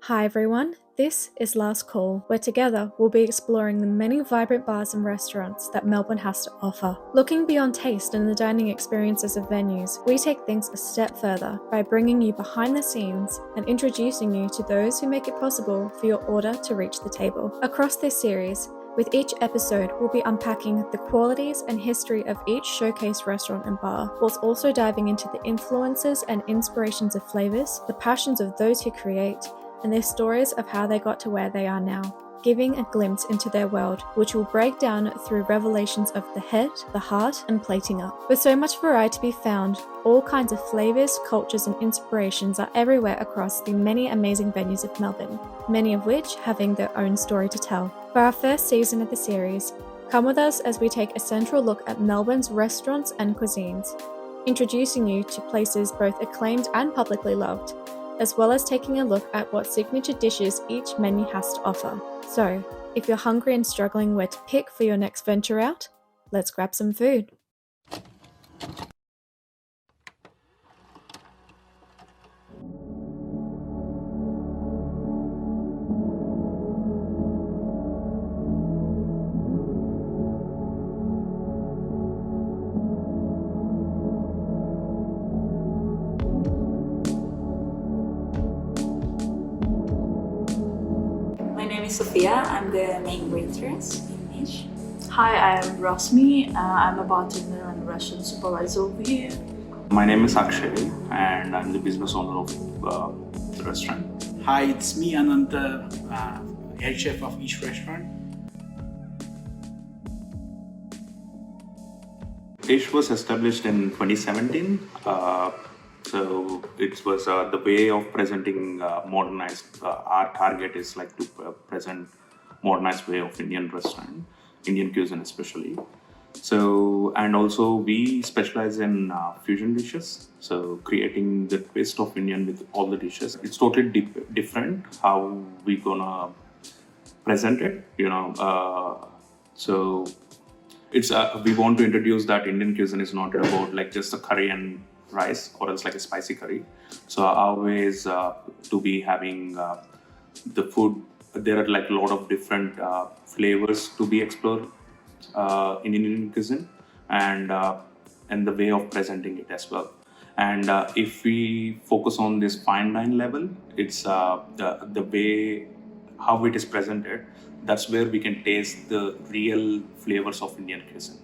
Hi everyone, this is Last Call, where together we'll be exploring the many vibrant bars and restaurants that Melbourne has to offer. Looking beyond taste and the dining experiences of venues, we take things a step further by bringing you behind the scenes and introducing you to those who make it possible for your order to reach the table. Across this series, with each episode, we'll be unpacking the qualities and history of each showcase restaurant and bar, whilst also diving into the influences and inspirations of flavours, the passions of those who create, and their stories of how they got to where they are now, giving a glimpse into their world, which will break down through revelations of the head, the heart, and plating up. With so much variety to be found, all kinds of flavours, cultures, and inspirations are everywhere across the many amazing venues of Melbourne, many of which having their own story to tell. For our first season of the series, come with us as we take a central look at Melbourne's restaurants and cuisines, introducing you to places both acclaimed and publicly loved, as well as taking a look at what signature dishes each menu has to offer. So, if you're hungry and struggling where to pick for your next venture out, let's grab some food. My name is Sophia. I'm the main waitress in Niche. Hi, I'm Rasmi. I'm a bartender and restaurant supervisor over here. My name is Akshay and I'm the business owner of the restaurant. Hi, it's me, Ananta, head chef of each restaurant. Ish was established in 2017. So it was the way of presenting modernized. Our target is like to present modernized way of Indian restaurant, Indian cuisine especially. So and also we specialize in fusion dishes. So creating the twist of Indian with all the dishes. It's totally different how we gonna present it. So it's we want to introduce that Indian cuisine is not about like just a curry and rice or else like a spicy curry. So our way is to be having the food. There are like a lot of different flavors to be explored in Indian cuisine, and the way of presenting it as well. And if we focus on this fine dine level, it's the way how it is presented. That's where we can taste the real flavors of Indian cuisine.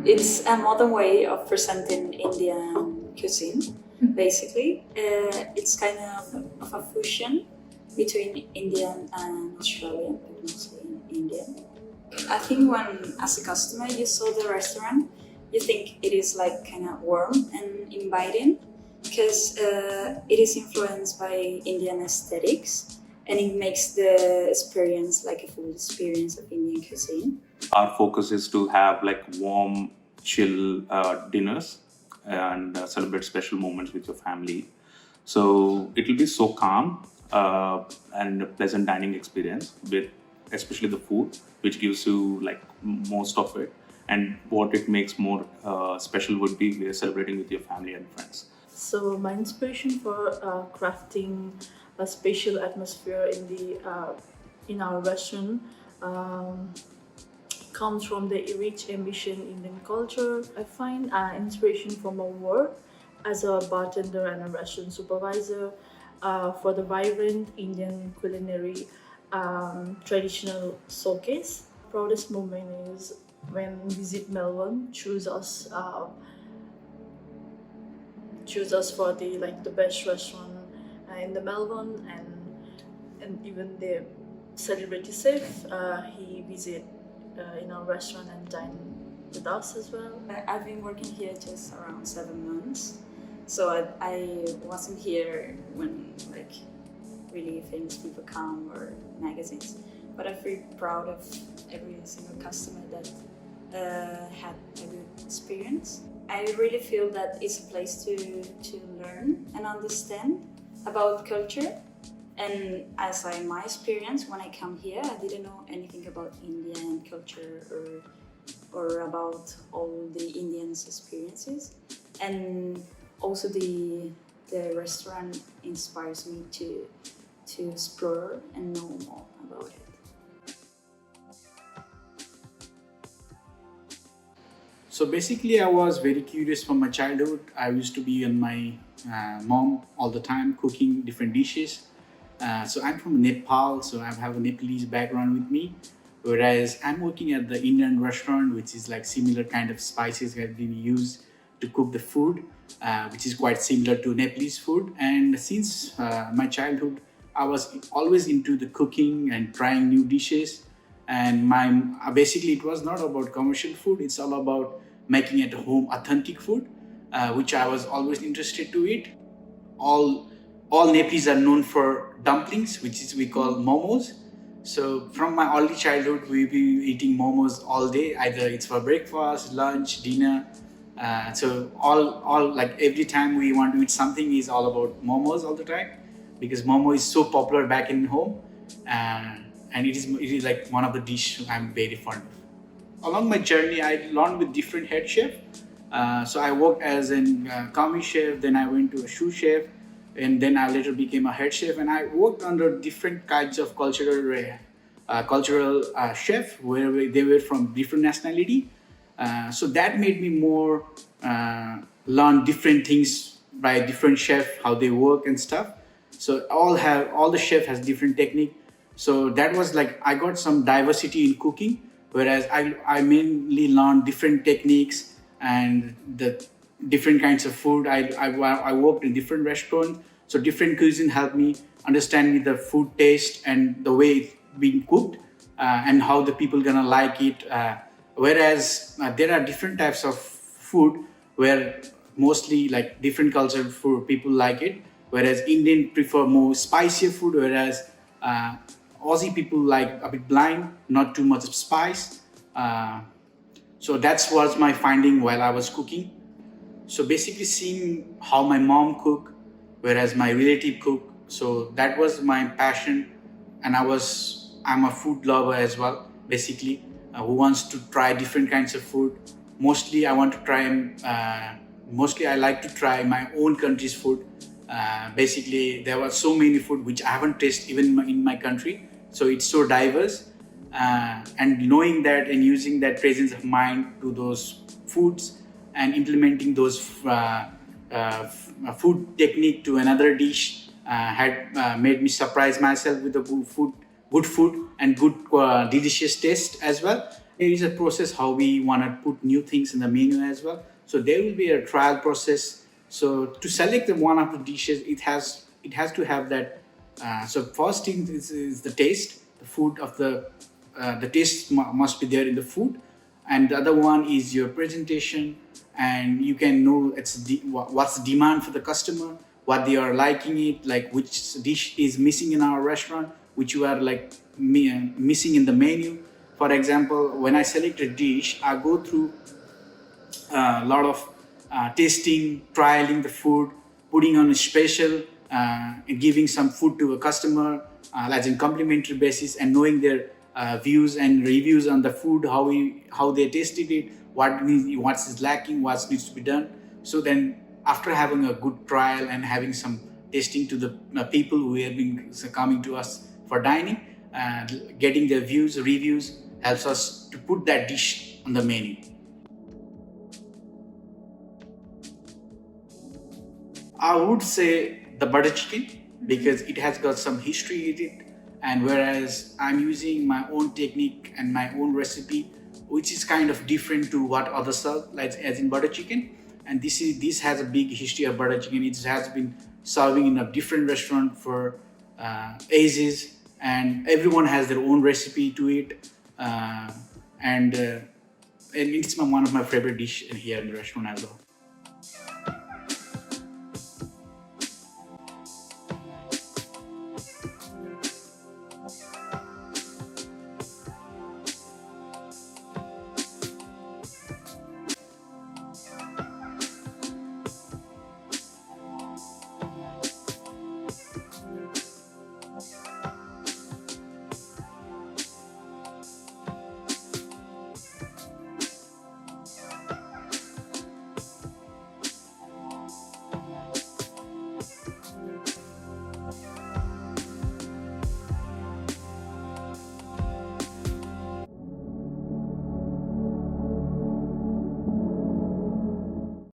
It's a modern way of presenting Indian cuisine, basically. It's kind of a fusion between Indian and Australian, but mostly Indian. I think when, as a customer, you saw the restaurant, you think it is like kind of warm and inviting because it is influenced by Indian aesthetics and it makes the experience like a full experience of Indian cuisine. Our focus is to have like warm, chill dinners and celebrate special moments with your family. So it will be so calm and a pleasant dining experience with especially the food, which gives you like most of it. And what it makes more special would be we are celebrating with your family and friends. So my inspiration for crafting a special atmosphere in our restaurant comes from the rich ambition Indian culture. I find inspiration from my work as a bartender and a restaurant supervisor for the vibrant Indian culinary traditional showcase. Proudest moment is when Visit Melbourne choose us for the best restaurant in the Melbourne, and even the celebrity chef he visit in our restaurant and dine with us as well. I've been working here just around 7 months, so I wasn't here when like really famous people come or magazines, but I feel proud of every single customer that had a good experience. I really feel that it's a place to learn and understand about culture. And as my experience, when I come here, I didn't know anything about Indian culture or about all the Indians' experiences. And also the restaurant inspires me to explore and know more about it. So basically, I was very curious from my childhood. I used to be on my mom all the time cooking different dishes. So I'm from Nepal, so I have a Nepalese background with me. Whereas I'm working at the Indian restaurant, which is like similar kind of spices that have been used to cook the food, which is quite similar to Nepalese food. And since my childhood, I was always into the cooking and trying new dishes. And basically it was not about commercial food, it's all about making at home authentic food, which I was always interested to eat. All Nepalese are known for dumplings, which is we call momos. So from my early childhood, we be eating momos all day, either it's for breakfast, lunch, dinner. So all like every time we want to eat something is all about momos all the time, because momo is so popular back in home. And it is like one of the dish I'm very fond of. Along my journey, I learned with different head chef. So I worked as a commis chef, then I went to a sous chef, and then I later became a head chef. And I worked under different kinds of cultural chef, where they were from different nationality. So that made me more learn different things by different chef, how they work and stuff. So all the chef has different technique. So that was like I got some diversity in cooking, whereas I mainly learned different techniques and the different kinds of food. I worked in different restaurants, so different cuisine helped me understand the food taste and the way it's being cooked, and how the people gonna like it. Whereas there are different types of food where mostly like different culture food people like it, whereas Indian prefer more spicier food, whereas Aussie people like a bit bland, not too much of spice. So that was my finding while I was cooking. So basically seeing how my mom cook, whereas my relative cook. So that was my passion, and I'm a food lover as well. Basically, who wants to try different kinds of food. Mostly I like to try my own country's food. Basically, there were so many food which I haven't tasted even in my country. So it's so diverse, and knowing that and using that presence of mind to those foods and implementing those food technique to another dish had made me surprise myself with the good food and good delicious taste as well. There is a process how we want to put new things in the menu as well. So there will be a trial process. So to select one of the dishes, it has to have that. So first thing is the taste. The food of the taste must be there in the food, and the other one is your presentation, and you can know what's the demand for the customer, what they are liking it, like which dish is missing in our restaurant, which you are like missing in the menu. For example, when I select a dish, I go through a lot of tasting, trialing the food, putting on a special, giving some food to a customer as in complimentary basis, and knowing their views and reviews on the food, how they tasted it, what's lacking, what needs to be done. So then after having a good trial and having some tasting to the people who have been coming to us for dining, getting their reviews helps us to put that dish on the menu. I would say the butter chicken, because it has got some history in it, and whereas I'm using my own technique and my own recipe, which is kind of different to what others serve, like as in butter chicken. And this has a big history of butter chicken. It has been serving in a different restaurant for ages, and everyone has their own recipe to it. And it's one of my favorite dish here in the restaurant as well.